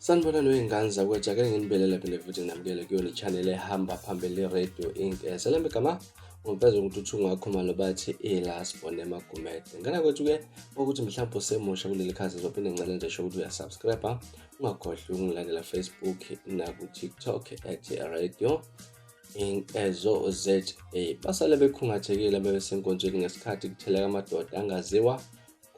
Sanibonani wey'ngane zakwethu, ake nginibelela phinde futhi nginamukele kuyona i-channel ehamba phambili Radio Inc. Selami gama ngempela ukuthi uthi ungakhuluma nobathi iLasbon eMagumede. Ngana kwethu-ke ukuthi mhlawumbe usemusha kuleli khasi zophinde ngicela nje show ukuthi uyasubscribe. Ungakhohlwa ukungilandela Facebook naku-TikTok @Radio Inc. ZA. Basale bekhungathekile bebesenkonzweni ngesikhathi kutheleka amadoda angaziwa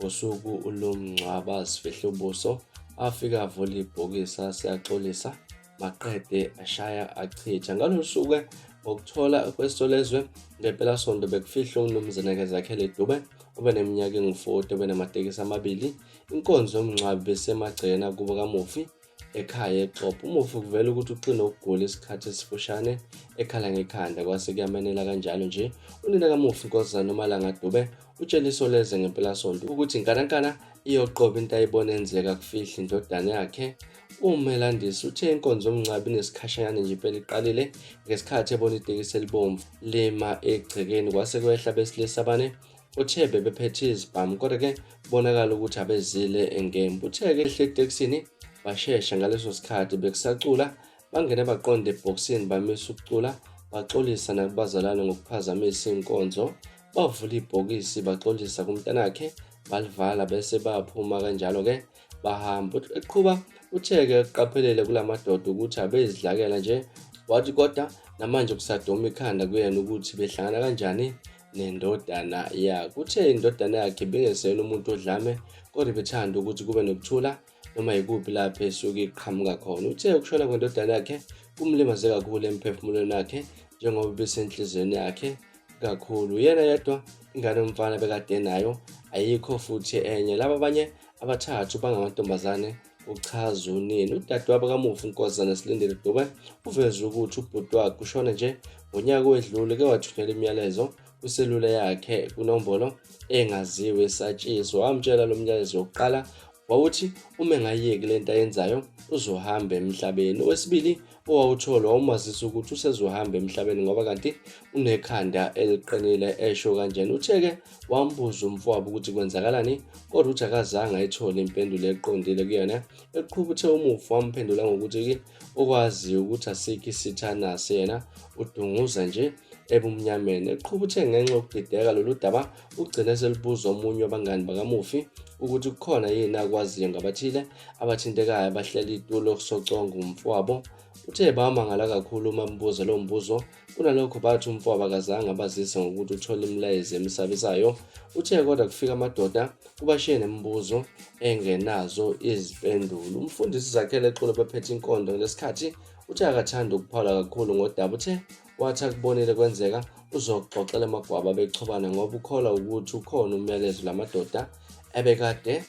ngosuku lomngcwabo azifihla ubuso. Afika avula ibhokisi asiyaxolisa maqede ashaya achitha ngalolu suku ngokuthola kwesolezwe ngempela sonto bekufihla uNomzana Zakhele Dube obeneminyaka engu-40 obenamatekisi amabili. Inkonzo yomngcwabo besemagcena kubo kaMufi ekhaya eXhopo. uMufi kuvela ukuthi uqine ukugula isikhathi esifushane ekhala ngekhanda kwase kuyamenela kanjalo nje. Unina kaMufi Nkosazana Nomalanga Dube utshela isolezwe ngempela sonto ukuthi inkanankana iyoqoba into ayibona enzeka kufihla indodana yakhe. UMelandisi uthe inkonzo yomngcwabo inesikhashanyana nje impela iqalile ngesikhathi ebona itekisi elibomvu lima egcekeni kwase kwehla besilisa bane uThebe bephethe izibhamu kodwa-ke kubonakala ukuthi abezile engembu. Uthe-ke ehle etekisini bashesha ngaleso sikhathi bekusacula bangene baqonda ebhokisini bamisa ukucula baxolisa nakubazalwane ngokuphazamisa inkonzo. Bavula ibhokisi baxolisa kumntanakhe balivala bese baphuma kanjalo-ke bahamba. Eqhuba uthe-ke uqaphelele kulamadoda ukuthi abezidlakela nje wathi kodwa namanje kusadoma ikhanda kuyena ukuthi behlangana kanjani nendodana yakhe. Uthe indodana yakhe bengesena umuntu odlame kodwa bethanda ukuthi kube nokuthula noma yikuphi lapho esuke iqhamuka khona. Uthe ukushona kwendodana yakhe kumlimaze kakhulu emphefumulweni wakhe njengoba besenhlizweni yakhe kakhulu. Yena yedwa ingane yomfana bekade nayo ayikho futhi enye. Laba abanye abathathu bangamantombazane uchaza unini. Udadewabo kaMufi Nkosazana Silindile Dube uveze ukuthi ubhuti wakhe ushona nje ngonyaka owedlule ke wathunyelwa imiyalezo kwiselula yakhe kunombolo engaziwe esatshiswa. Wamtshela lo myalezo wokuqala wawuthi uma engayeki lento ayenzayo uzohamba emhlabeni. Owesibili owawutholwa wawumazisa ukuthi usezohamba emhlabeni ngoba kanti unekhanda eliqinile esho kanjena. Uthe-ke wambuza umfowabo ukuthi kwenzakalani kodwa uthi akazange ayithole impendulo eqondile kuyena. Eqhuba uthe uMufi wamphendula ngokuthi okwaziyo ukuthi asikho isithana sena udunguza nje ebumnyameni. Eqhuba uthe ngenxa yokudideka lolu daba ugcine selibuza omunye wabangani bakaMufi ukuthi kukhona yini akwaziyo ngabathile abathintekayo abahlela itulo soconga umfowabo. Uthe bamangala kakhulu uma mbuza lo mbuzo kunalokho bathi umfowabo akazange abazise ngokuthi uthola imilayezo emisabisayo. Uthe kodwa kufika amadoda kubashiye nemibuzo engenazo izimpendulo. Umfundisi Zakhele Xolo bephethe inkondo ngesikhathi uthe akathanda ukuphawula kakhulu ngodaba. Uthe wathi akubonile kwenzeka uzoxoxela amagwaba bechobana ngoba ukholwa ukuthi ukhona umyalezo lamadoda ebekade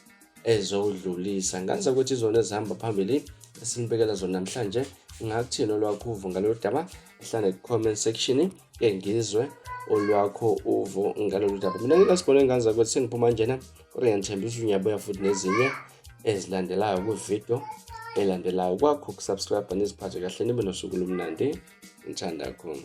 ezowudlulisa. Ngane zakwethu izona ezihamba phambili esinibekela zona namhlanje. Ngakuthini olwakho uvo ngalolu daba? Hlala ku-comment section ngizwe olwakho uvo ngalolu daba. Mina ngiLasbon ngane zakwethu sengiphuma njena kodwa ngiyathembisa ngiyabuya futhi nezinye ezilandelayo kwivideo elandelayo. Kwakho ukusubscribe niziphathe kahle nibe nosuku lomnandi. Ngithanda kakhulu.